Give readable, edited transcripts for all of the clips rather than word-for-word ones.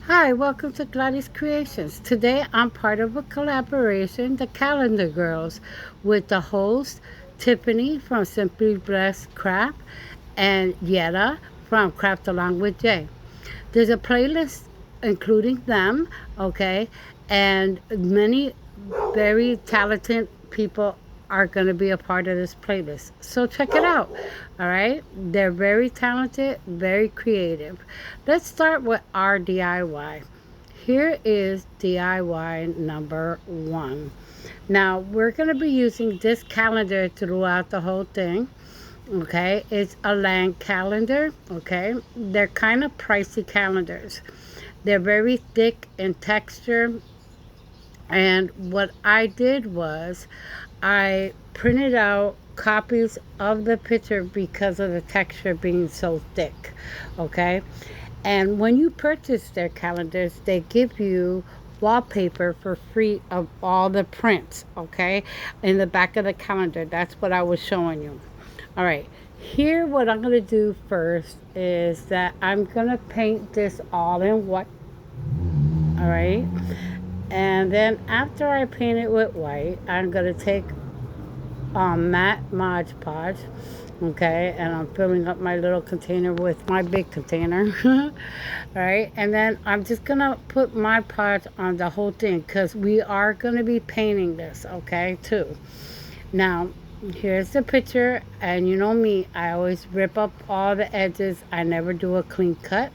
Hi, welcome to Gladys Creations. Today I'm part of a collaboration, The Calendar Girls, with the host Tiffany from Simply Blessed Craft and Yetta from Craft Along with Jay. There's a playlist including them, okay, and many very talented people are going to be a part of this playlist. So check it out. All right. They're very talented, very creative. Let's start with our DIY. Here is DIY number one. Now, we're going to be using this calendar throughout the whole thing. Okay, it's a land calendar. Okay, they're kind of pricey calendars. They're very thick in texture. And what I did was I printed out copies of the picture because of the texture being so thick. Okay, and when you purchase their calendars, they give you wallpaper for free of all the prints, okay, in the back of the calendar. That's what I was showing you. All right. Here, what I'm going to do first is that I'm going to paint this all in white. All right. And then after I paint it with white, I'm going to take matte Mod Podge. Okay, and I'm filling up my little container with my big container. All right, and then I'm just gonna put my Podge on the whole thing because we are gonna be painting this, okay, too. Now, here's the picture, and you know me, I always rip up all the edges. I never do a clean cut.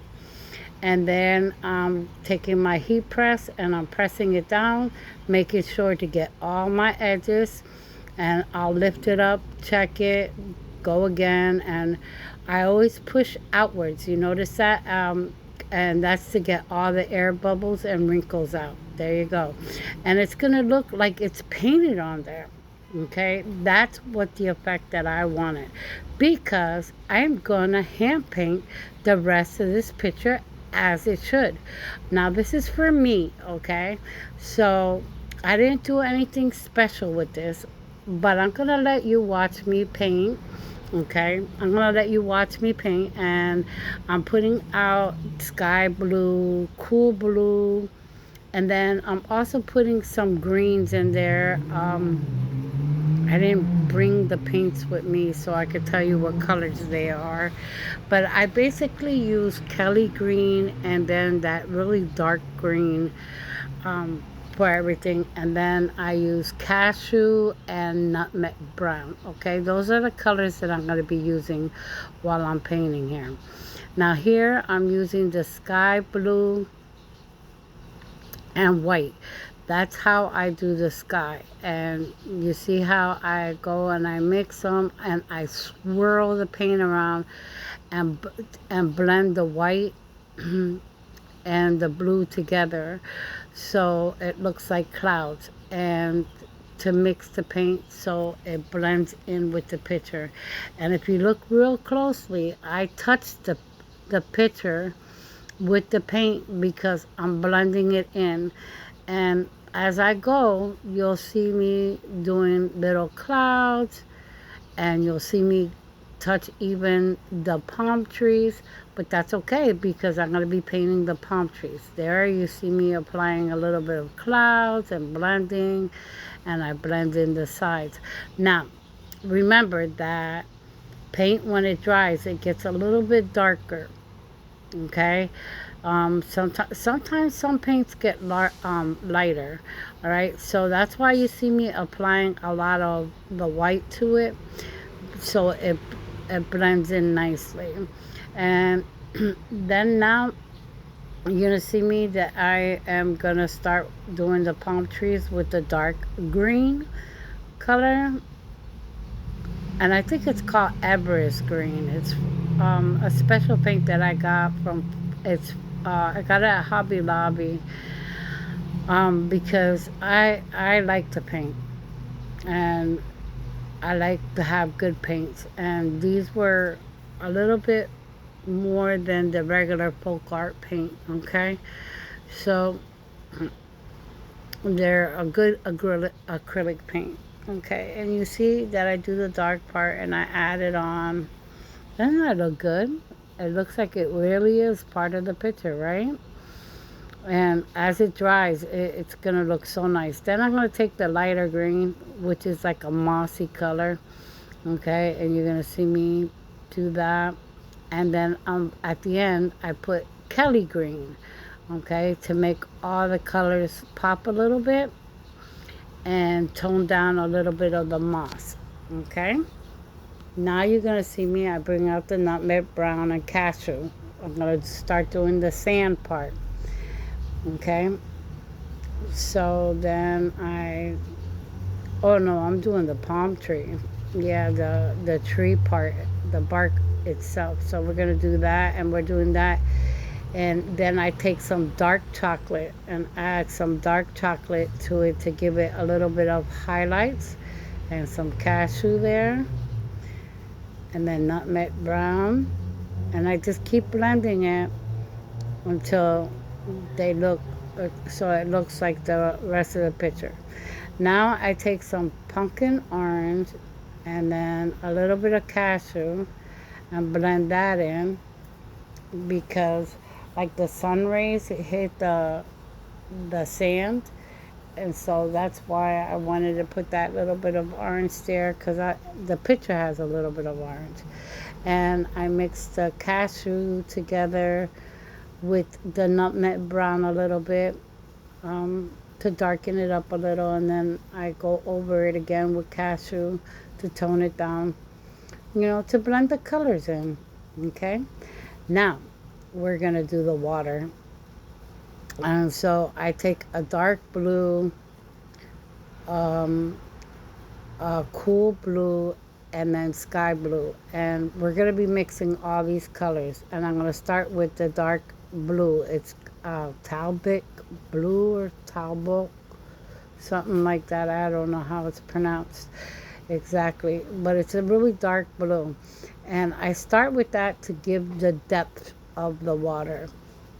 And then I'm taking my heat press and I'm pressing it down, making sure to get all my edges, and I'll lift it up, check it, go again, and I always push outwards. You notice that? And that's to get all the air bubbles and wrinkles out. There you go. And it's going to look like it's painted on there. Okay, that's what the effect that I wanted, because I'm gonna hand paint the rest of this picture as it should. Now this is for me, okay? So I didn't do anything special with this, but I'm gonna let you watch me paint. Okay, I'm gonna let you watch me paint, and I'm putting out sky blue, cool blue, and then I'm also putting some greens in there. I didn't bring the paints with me so I could tell you what colors they are. But I basically use Kelly green and then that really dark green for everything. And then I use cashew and nutmeg brown. Okay, those are the colors that I'm going to be using while I'm painting here. Now here I'm using the sky blue and white. That's how I do the sky. And you see how I go and I mix them and I swirl the paint around and and blend the white and the blue together so it looks like clouds, and to mix the paint so it blends in with the picture. And if you look real closely, I touch the picture with the paint because I'm blending it in. And as I go, you'll see me doing little clouds, and you'll see me touch even the palm trees, but that's okay because I'm going to be painting the palm trees. There you see me applying a little bit of clouds and blending, and I blend in the sides. Now, remember that paint, when it dries, it gets a little bit darker. Okay, sometimes some paints get lighter. All right, so that's why you see me applying a lot of the white to it, so it blends in nicely. And then now you're gonna see me that I am gonna start doing the palm trees with the dark green color, and I think it's called Everest green. It's a special paint that I got from, it's I got it at Hobby Lobby, because I like to paint, and I like to have good paints, and these were a little bit more than the regular folk art paint. Okay, so they're a good acrylic paint. Okay, and you see that I do the dark part and I add it on. Doesn't that look good? It looks like it really is part of the picture, right? And as it dries, it's gonna look so nice. Then I'm gonna take the lighter green, which is like a mossy color, okay, and you're gonna see me do that. And then at the end I put Kelly green, okay, to make all the colors pop a little bit and tone down a little bit of the moss, okay. Now you're gonna see me, I bring out the nutmeg brown and cashew. I'm gonna start doing the sand part, okay. So then oh no, I'm doing the palm tree. Yeah, the tree part, the bark itself. So we're gonna do that, and we're doing that. And then I take some dark chocolate and add some dark chocolate to it to give it a little bit of highlights, and some cashew there, and then nutmeg brown. And I just keep blending it until they look so it looks like the rest of the picture. Now I take some pumpkin orange and then a little bit of cashew and blend that in, because like the sun rays hit the sand, and so that's why I wanted to put that little bit of orange there, because the picture has a little bit of orange. And I mixed the cashew together with the nutmeg brown a little bit, to darken it up a little, and then I go over it again with cashew to tone it down, to blend the colors in. Okay, now we're gonna do the water. And so I take a dark blue, um, a cool blue, and then sky blue, and we're gonna be mixing all these colors. And I'm gonna start with the dark blue. It's Talbot blue or Talbot, something like that. I don't know how it's pronounced exactly, but it's a really dark blue. And I start with that to give the depth of the water.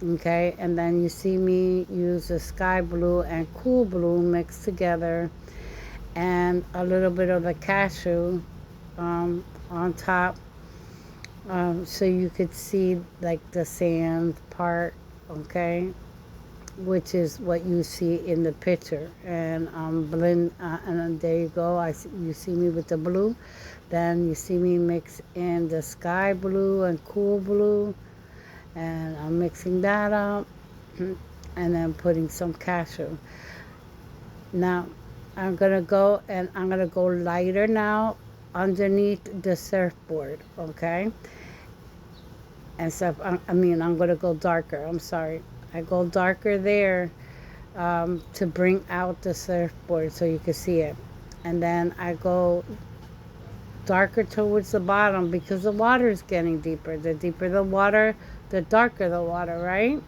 Okay, and then you see me use the sky blue and cool blue mixed together, and a little bit of the cashew on top, so you could see like the sand part, okay, which is what you see in the picture. And blend, and then there you go. You see me with the blue. Then you see me mix in the sky blue and cool blue, and I'm mixing that up, and then putting some cashew. Now I'm gonna go lighter now underneath the surfboard, okay? And so I'm gonna go darker. I'm sorry. I go darker there, to bring out the surfboard so you can see it. And then I go darker towards the bottom because the water is getting deeper. The deeper the water, the darker the water, right?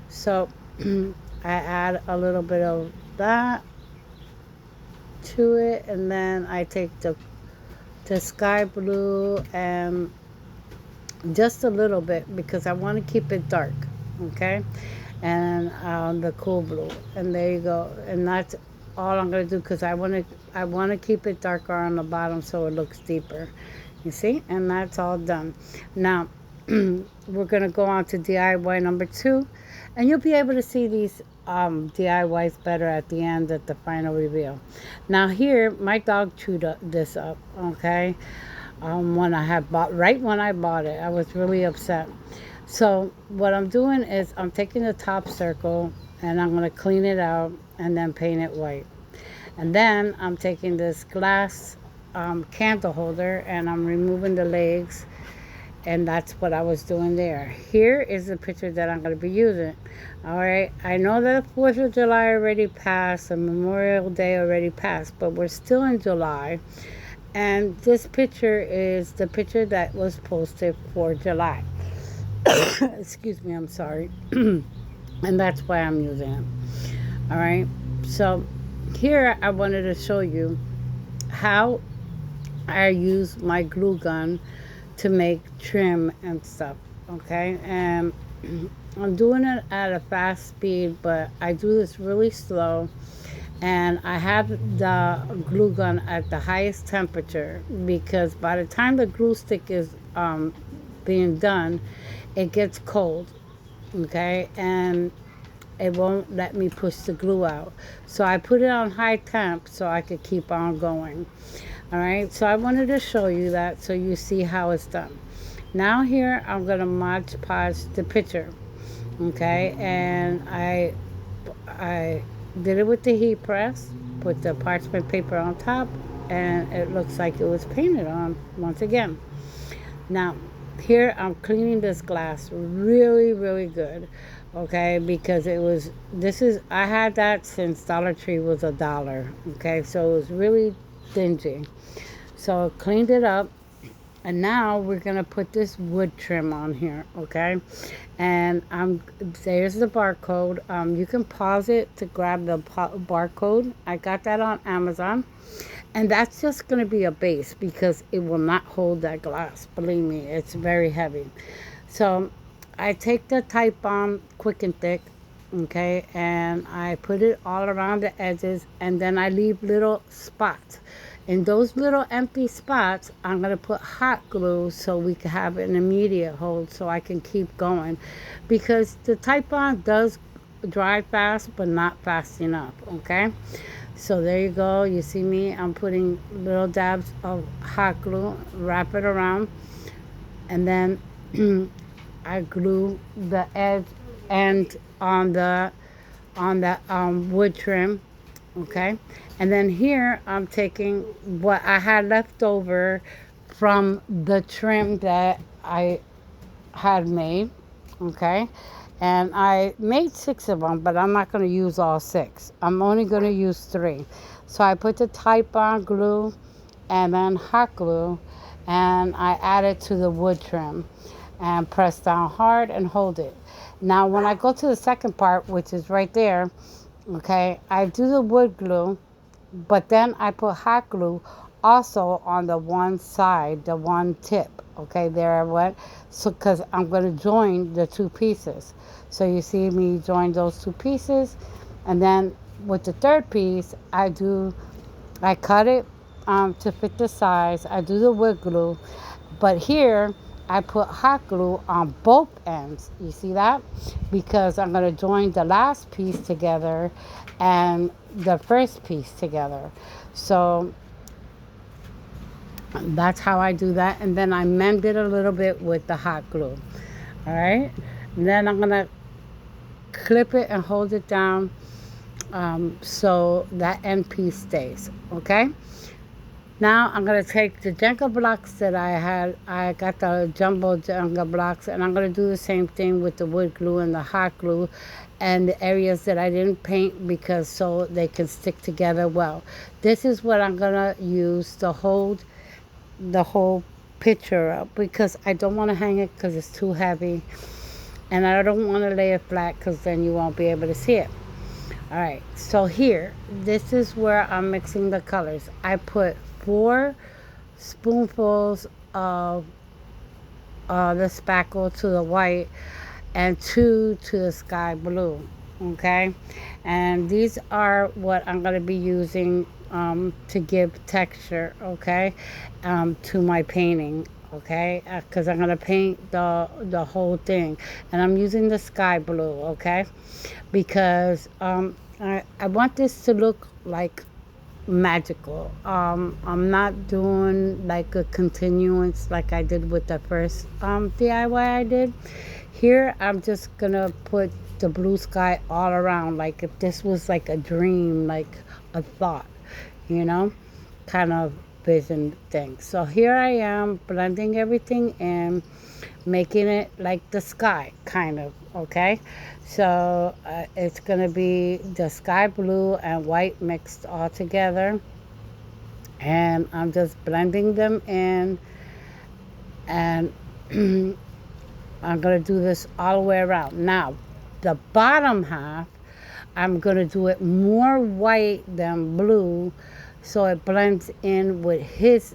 So I add a little bit of that to it, and then I take the sky blue and just a little bit because I want to keep it dark, okay? And the cool blue, and there you go. And that's all I'm gonna do because I want to keep it darker on the bottom so it looks deeper. You see, and that's all done. Now we're gonna go on to DIY number 2, and you'll be able to see these DIYs better at the end at the final reveal. Now here, my dog chewed this up, okay? When I had bought, right when I bought it, I was really upset. So what I'm doing is I'm taking the top circle and I'm gonna clean it out and then paint it white. And then I'm taking this glass candle holder and I'm removing the legs, and that's what I was doing there. Here is the picture that I'm going to be using. All right, I know that the 4th of July already passed and Memorial Day already passed, but we're still in July, and this picture is the picture that was posted for July. Excuse me, I'm sorry. And that's why I'm using it. All right, so here I wanted to show you how I use my glue gun to make trim and stuff, okay? And I'm doing it at a fast speed, but I do this really slow, and I have the glue gun at the highest temperature because by the time the glue stick is being done, it gets cold, okay? And it won't let me push the glue out. So I put it on high temp so I could keep on going. All right, so I wanted to show you that so you see how it's done. Now here I'm gonna Mod Podge the picture. Okay, and I did it with the heat press, put the parchment paper on top, and it looks like it was painted on once again. Now, here I'm cleaning this glass really, really good, okay, because I had that since Dollar Tree was $1, okay, so it was really dingy. So I cleaned it up, and now we're gonna put this wood trim on here, okay? And there's the barcode. You can pause it to grab the barcode. I got that on Amazon, and that's just gonna be a base because it will not hold that glass. Believe me, it's very heavy. So I take the Type Bomb Quick and Thick, okay, and I put it all around the edges, and then I leave little spots. In those little empty spots, I'm going to put hot glue so we can have an immediate hold so I can keep going. Because the Type Bond does dry fast, but not fast enough, okay? So there you go. You see me, I'm putting little dabs of hot glue, wrap it around, and then I glue the edge and on the wood trim, okay? And then here I'm taking what I had left over from the trim that I had made, okay? And I made 6 of them, but I'm not going to use all 6. I'm only going to use 3. So I put the Type On glue and then hot glue, and I add it to the wood trim and press down hard and hold it. Now when I go to the second part, which is right there, okay, I do the wood glue, but then I put hot glue also on the one side, the one tip. Okay, there I went. So, because I'm going to join the 2 pieces. So you see me join those 2 pieces. And then with the third piece, I cut it to fit the size. I do the wood glue. But here, I put hot glue on both ends. You see that? Because I'm going to join the last piece together and the first piece together. So that's how I do that. And then I mend it a little bit with the hot glue. All right. And then I'm going to clip it and hold it down so that end piece stays. Okay. Now I'm going to take the Jenga blocks that I had. I got the jumbo Jenga blocks, and I'm going to do the same thing with the wood glue and the hot glue and the areas that I didn't paint because so they can stick together well. This is what I'm going to use to hold the whole picture up because I don't want to hang it because it's too heavy, and I don't want to lay it flat because then you won't be able to see it. All right, so here, this is where I'm mixing the colors. I put 4 spoonfuls of the spackle to the white and 2 to the sky blue, okay? And these are what I'm going to be using to give texture, okay, to my painting, okay? Because I'm going to paint the whole thing. And I'm using the sky blue, okay? Because I want this to look like magical. I'm not doing like a continuance like I did with the first DIY I did. Here I'm just gonna put the blue sky all around, like if this was like a dream, like a thought, you know, kind of vision thing. So here I am blending everything in, making it like the sky, kind of, okay? So it's going to be the sky blue and white mixed all together. And I'm just blending them in. And I'm going to do this all the way around. Now, the bottom half, I'm going to do it more white than blue so it blends in with his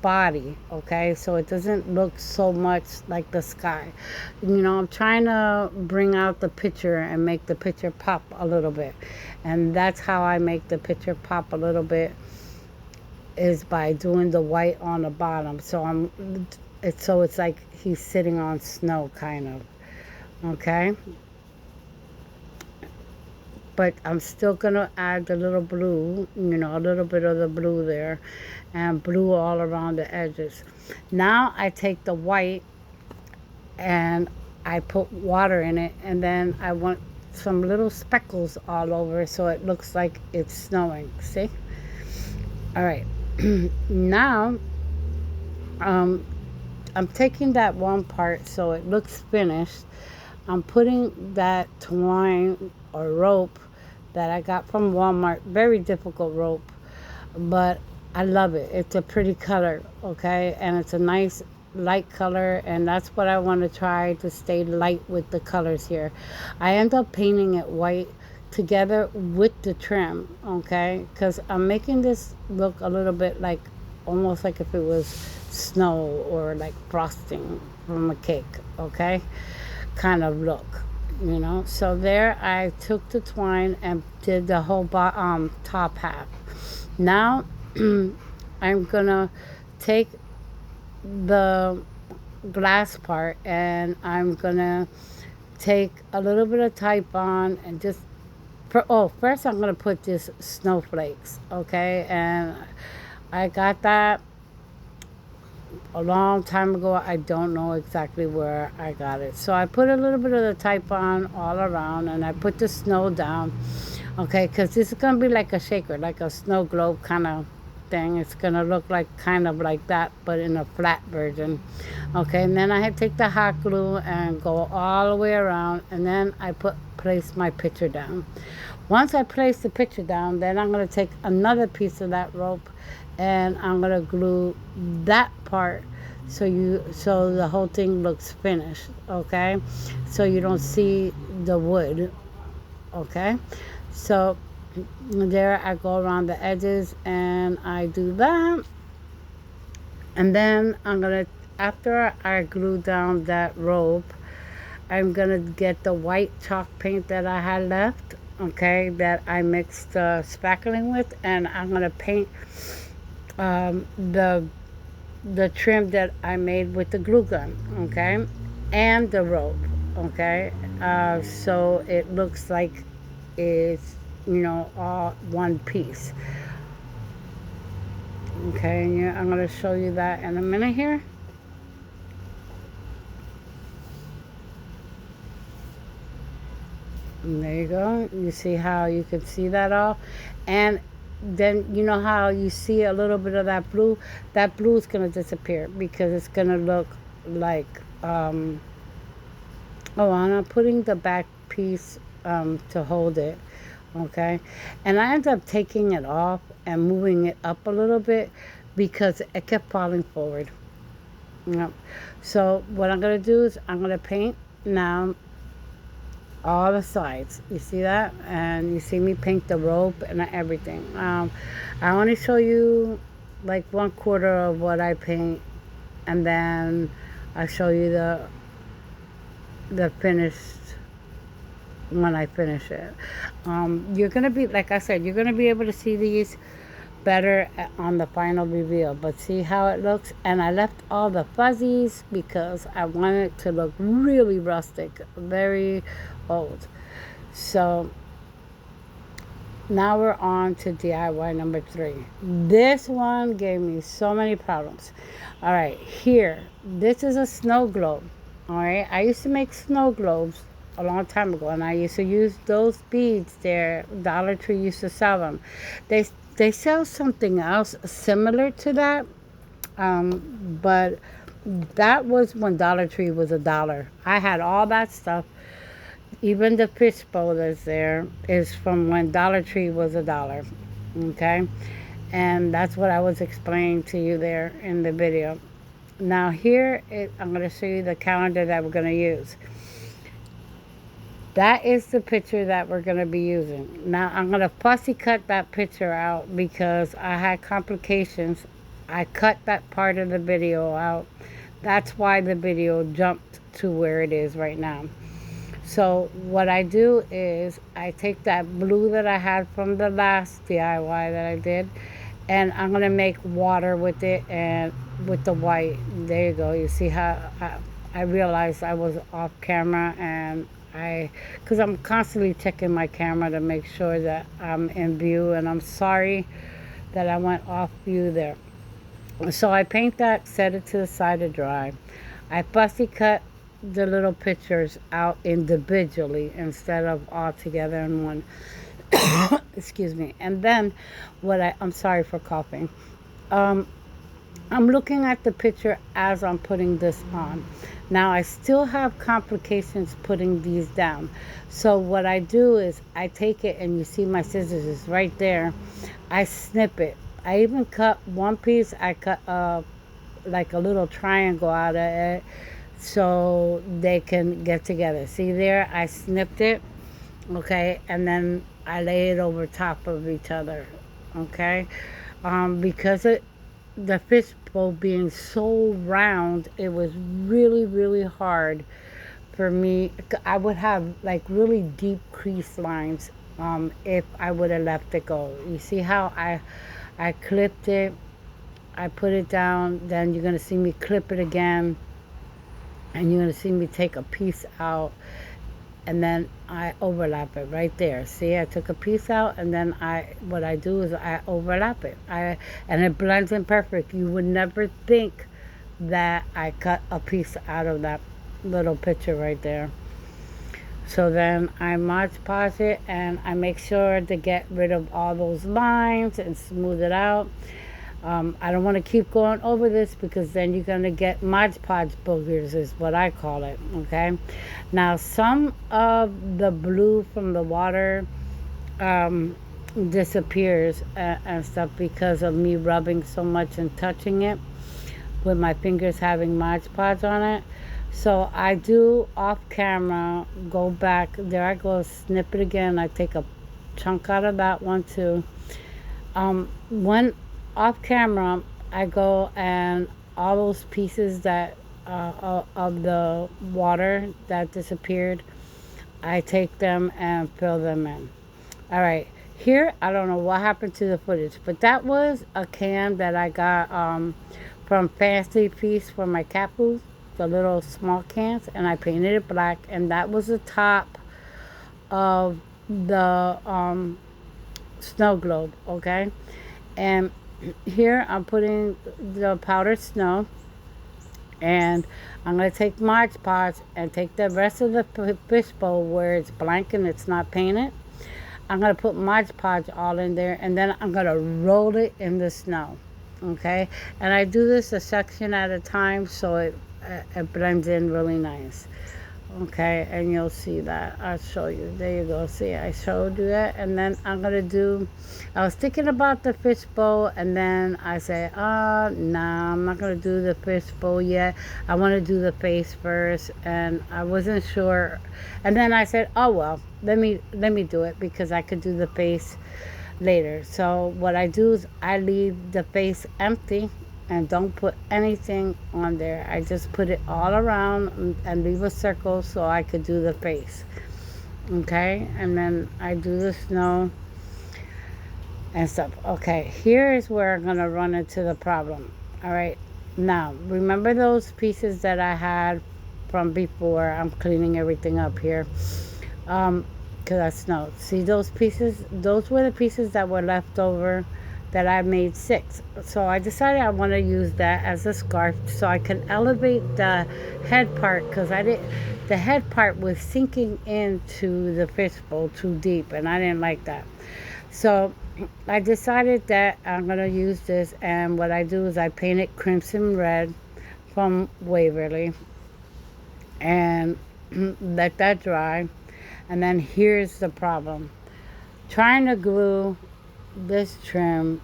body, okay, so it doesn't look so much like the sky. You know, I'm trying to bring out the picture and make the picture pop a little bit, and that's how I make the picture pop a little bit, is by doing the white on the bottom. So it's like he's sitting on snow, kind of, okay. but I'm still gonna add the little blue, a little bit of the blue there, and blue all around the edges. Now I take the white and I put water in it, and then I want some little speckles all over so it looks like it's snowing. See? All right. Now, um, I'm taking that one part so it looks finished. I'm putting that twine or rope that I got from Walmart. Very difficult rope, but I love it. It's a pretty color, okay? And it's a nice light color, and that's what I want to try to stay light with the colors here. I end up painting it white together with the trim, okay? Because I'm making this look a little bit like almost like if it was snow or like frosting from a cake, okay? Kind of look. So there I took the twine and did the whole top half. Now I'm gonna take the glass part and I'm gonna take a little bit of type on and just first I'm gonna put this snowflakes, okay? And I got that a long time ago. I don't know exactly where I got it. So I put a little bit of the type on all around and I put the snow down, okay? Because this is going to be like a shaker, like a snow globe kind of thing. It's going to look like kind of like that, but in a flat version, okay? And then I had to take the hot glue and go all the way around, and then I place my picture down. Once I place the picture down, then I'm going to take another piece of that rope and I'm gonna glue that part so the whole thing looks finished, okay? So you don't see the wood, okay? So there I go around the edges and I do that, and then after I glue down that rope, I'm gonna get the white chalk paint that I had left, okay, that I mixed spackling with, and I'm gonna paint the trim that I made with the glue gun, okay, and the rope, okay, so it looks like it's all one piece, okay. And I'm gonna show you that in a minute here. And there you go. You see how you can see that all, and then you know how you see a little bit of that blue is going to disappear because it's going to look like and I'm putting the back piece to hold it, okay. And I ended up taking it off and moving it up a little bit because it kept falling forward. So what I'm going to do is I'm going to paint now all the sides. You see that? And you see me paint the rope and everything. I only show you like 1/4 of what I paint, and then I show you the finished when I finish it. You're gonna be, like I said, you're gonna be able to see these better on the final reveal, but see how it looks. And I left all the fuzzies because I want it to look really rustic, very old. So now we're on to DIY number 3. This one gave me so many problems. All right, here, this is a snow globe. All right, I used to make snow globes a long time ago, and I used to use those beads there. Dollar Tree used to sell them. They sell something else similar to that, but that was when Dollar Tree was $1. I had all that stuff. Even the fish bowl that's there is from when Dollar Tree was $1, okay? And that's what I was explaining to you there in the video. Now here, I'm going to show you the calendar that we're going to use. That is the picture that we're going to be using. Now, I'm going to fussy cut that picture out because I had complications. I cut that part of the video out. That's why the video jumped to where it is right now. So what I do is I take that blue that I had from the last DIY that I did, and I'm going to make water with it and with the white. There you go. You see how I realized I was off camera and Because I'm constantly checking my camera to make sure that I'm in view, and I'm sorry that I went off view there. So I paint that, set it to the side to dry. I fussy cut the little pictures out individually instead of all together in one. Excuse me. And then I'm sorry for coughing. Um, I'm looking at the picture as I'm putting this on. Now I still have complications putting these down. So what I do is I take it, and you see my scissors is right there. I snip it. I even cut one piece. I cut like a little triangle out of it so they can get together. See there? I snipped it. Okay, and then I lay it over top of each other. Okay, because the fishbowl being so round, it was really, really hard for me. I would have like really deep crease lines if I would have left it go. You see how I clipped it, I put it down, then you're gonna see me clip it again, and you're gonna see me take a piece out, and then I overlap it right there. See, I took a piece out, and then what I do is I overlap it. And it blends in perfect. You would never think that I cut a piece out of that little picture right there. So then I Mod Podge it, and I make sure to get rid of all those lines and smooth it out. I don't want to keep going over this because then you're going to get Mod Podge boogers is what I call it, okay? Now, some of the blue from the water disappears and stuff because of me rubbing so much and touching it with my fingers having Mod Podge on it. So I do off camera, go back, there I go, snip it again. I take a chunk out of that one too. When off camera, I go and all those pieces that of the water that disappeared, I take them and fill them in. All right, here I don't know what happened to the footage, but that was a can that I got from Fancy Feast for my cat food, the little small cans, and I painted it black, and that was the top of the snow globe, okay? And here I'm putting the powdered snow, and I'm going to take Mod Podge and take the rest of the fishbowl where it's blank and it's not painted. I'm going to put Mod Podge all in there, and then I'm going to roll it in the snow, okay? And I do this a section at a time so it blends in really nice. Okay, and you'll see that. I'll show you. There you go. See, I showed you that. And then I'm going to do, I was thinking about the fishbowl, and then I say, nah, I'm not going to do the fishbowl yet. I want to do the face first, and I wasn't sure. And then I said, oh, well, let me do it because I could do the face later. So what I do is I leave the face empty and don't put anything on there. I just put it all around and leave a circle so I could do the face. Okay, and then I do the snow and stuff. Okay, here is where I'm gonna run into the problem. All right, now remember those pieces that I had from before? I'm cleaning everything up here because I snowed. See those pieces? Those were the pieces that were left over that I made 6. So I decided I want to use that as a scarf so I can elevate the head part, because the head part was sinking into the fishbowl too deep, and I didn't like that. So I decided that I'm going to use this, and what I do is I paint it crimson red from Waverly and let that dry. And then here's the problem. Trying to glue this trim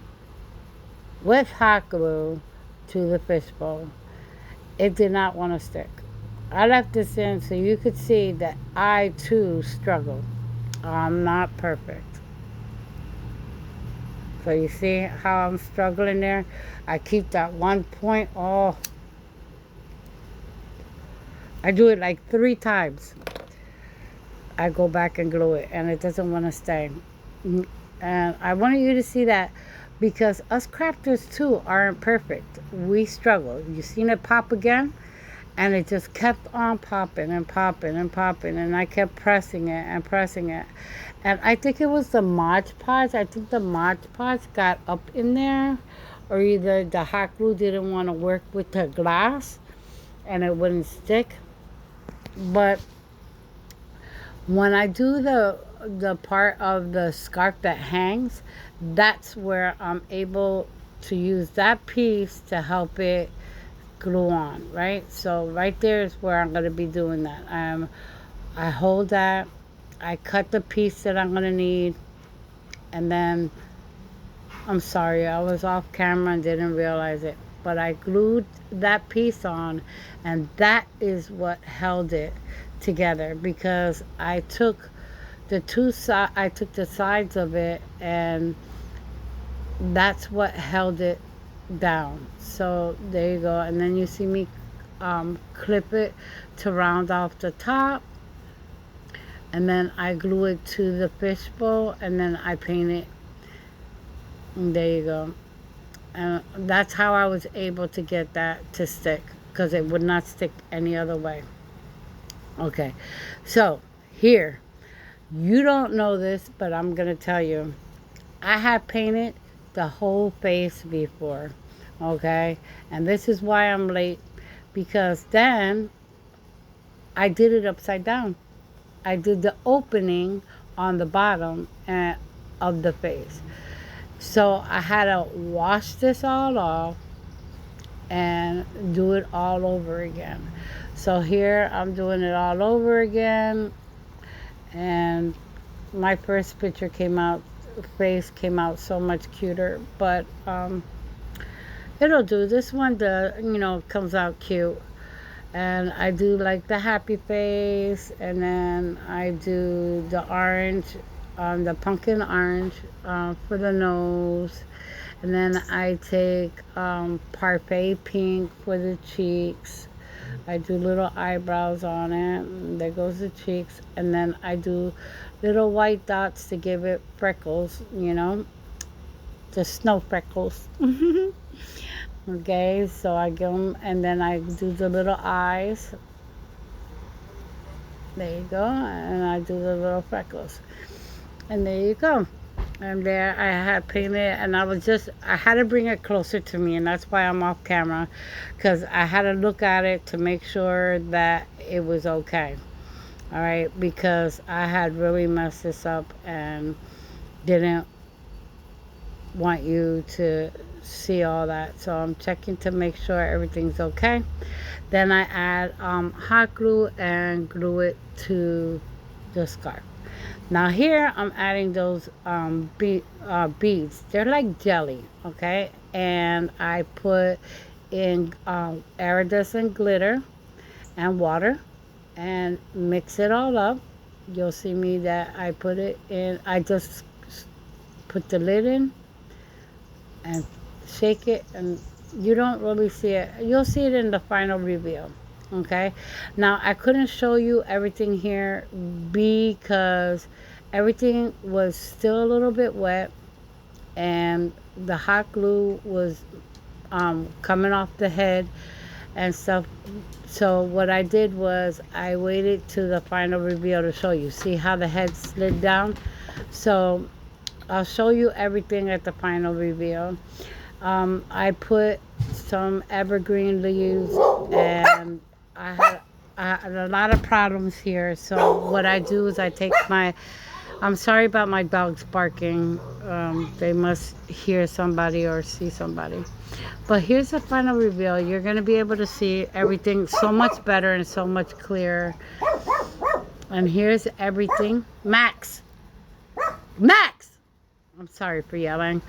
with hot glue to the fishbowl, it did not want to stick. I left this in so you could see that I too struggled. I'm not perfect. So you see how I'm struggling there? I keep that one point. Oh, I do it like 3 times. I go back and glue it, and it doesn't want to stay. And I wanted you to see that because us crafters too aren't perfect. We struggle. You seen it pop again? and it just kept on popping and popping and popping, and I kept pressing it and pressing it. And I think it was the Mod Podge. I think the Mod Podge got up in there, or either the hot glue didn't want to work with the glass and it wouldn't stick. But when I do the part of the scarf that hangs, that's where I'm able to use that piece to help it glue on, right? So right there is where I'm going to be doing that. I hold that, I cut the piece that I'm going to need, and then I'm sorry, I was off camera and didn't realize it, but I glued that piece on, and that is what held it together, because I took the sides of it, and that's what held it down. So there you go. And then you see me clip it to round off the top, and then I glue it to the fishbowl, and then I paint it. And there you go. And that's how I was able to get that to stick, because it would not stick any other way. Okay, so here, you don't know this, but I'm gonna tell you, I have painted the whole face before, okay? And this is why I'm late, because then I did it upside down. I did the opening on the bottom of the face. So I had to wash this all off and do it all over again. So here I'm doing it all over again, and my first picture face came out so much cuter, but it'll do. This one, comes out cute. And I do like the happy face, and then I do the orange, the pumpkin orange for the nose, and then I take parfait pink for the cheeks. I do little eyebrows on it, and there goes the cheeks, and then I do little white dots to give it freckles, the snow freckles. Okay, so I give them, and then I do the little eyes. There you go, and I do the little freckles, and there you go. And there I had painted, and I had to bring it closer to me, and that's why I'm off camera, because I had to look at it to make sure that it was okay. All right, because I had really messed this up and didn't want you to see all that. So I'm checking to make sure everything's okay. Then I add hot glue and glue it to the scarf. Now here I'm adding those beads. They're like jelly, okay? And I put in iridescent glitter and water and mix it all up. You'll see me that I put it in. I just put the lid in and shake it, and you don't really see it. You'll see it in the final reveal. Okay, now I couldn't show you everything here because everything was still a little bit wet, and the hot glue was coming off the head and stuff. So what I did was I waited to the final reveal to show you. See how the head slid down? So I'll show you everything at the final reveal. I put some evergreen leaves, and I had a lot of problems here. So what I do is I take I'm sorry about my dogs barking. They must hear somebody or see somebody. But here's the final reveal. You're going to be able to see everything so much better and so much clearer. And here's everything. Max! I'm sorry for yelling.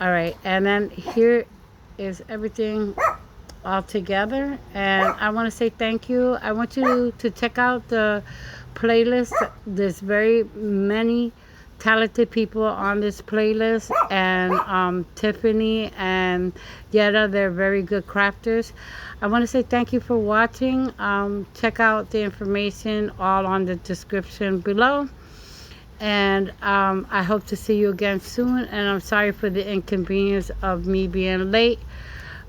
All right, and then here is everything all together, and I want to say thank you. I want you to check out the playlist. There's very many talented people on this playlist, and Tiffany and Yetta, they're very good crafters. I want to say thank you for watching. Check out the information all on the description below. And I hope to see you again soon. And I'm sorry for the inconvenience of me being late.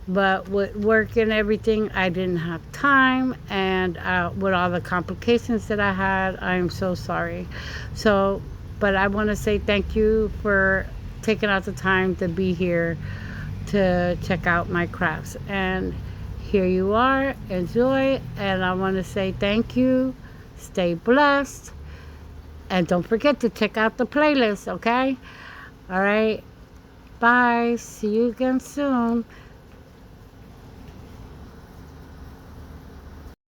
But with work and everything, I didn't have time, and with all the complications that I had, I am so sorry. So, but I want to say thank you for taking out the time to be here to check out my crafts. And here you are, enjoy, and I want to say thank you, stay blessed, and don't forget to check out the playlist, okay? All right, bye, see you again soon.